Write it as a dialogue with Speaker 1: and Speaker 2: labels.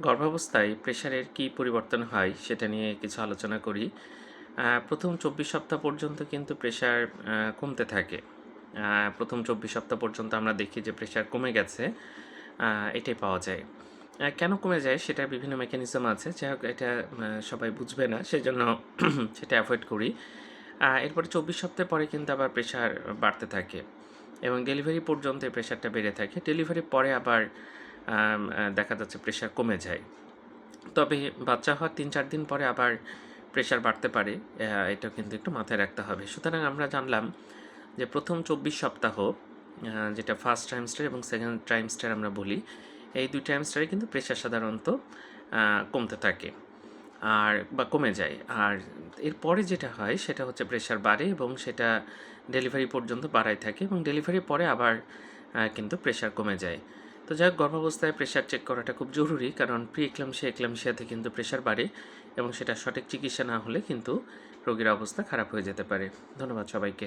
Speaker 1: গর্ভাবস্থায় প্রেশারের কী পরিবর্তন হয় সেটা নিয়ে কিছু আলোচনা করি। প্রথম ২৪ সপ্তাহ পর্যন্ত কিন্তু প্রেশার কমতে থাকে। আ প্রথম ২৪ সপ্তাহ পর্যন্ত আমরা দেখি যে প্রেশার কমে গেছে, আ এটাই পাওয়া যায়। কেন কমে যায় সেটার বিভিন্ন মেকানিজম আছে। যাই হোক এটা সবাই বুঝবে না সেজন্য সেটা এভয়েড করি। এরপরে ২৪ সপ্তাহ পরে কিন্তু আবার প্রেশার বাড়তে থাকে এবং ডেলিভারি পর্যন্ত এই প্রেশারটা বেড়ে থাকে। ডেলিভারির পরে আবার দেখা যাচ্ছে প্রেশার কমে যায়। তবে বাচ্চা হওয়ার ৩-৪ দিন পরে আবার প্রেশার বাড়তে পারে। এটাও কিন্তু একটু মাথায় রাখতে হবে। সুতরাং আমরা জানলাম যে প্রথম ২৪ সপ্তাহ যেটা ফার্স্ট ট্রাইমেস্টার এবং সেকেন্ড ট্রাইমেস্টার আমরা বলি, এই ২ ট্রাইমেস্টারে কিন্তু প্রেশার সাধারণত কমতে থাকে বা কমে যায়। আর এরপরে যেটা হয় সেটা হচ্ছে প্রেশার বাড়ে এবং সেটা ডেলিভারি পর্যন্ত বাড়াই থাকে এবং ডেলিভারির পরে আবার কিন্তু প্রেশার কমে যায়। তো যাই হোক গর্ভাবস্থায় প্রেশার চেক করাটা খুব জরুরি, কারণ এক্লামশিয়াতে কিন্তু প্রেশার বাড়ে এবং সেটা সঠিক চিকিৎসা না হলে কিন্তু রোগীর অবস্থা খারাপ হয়ে যেতে পারে। ধন্যবাদ সবাইকে।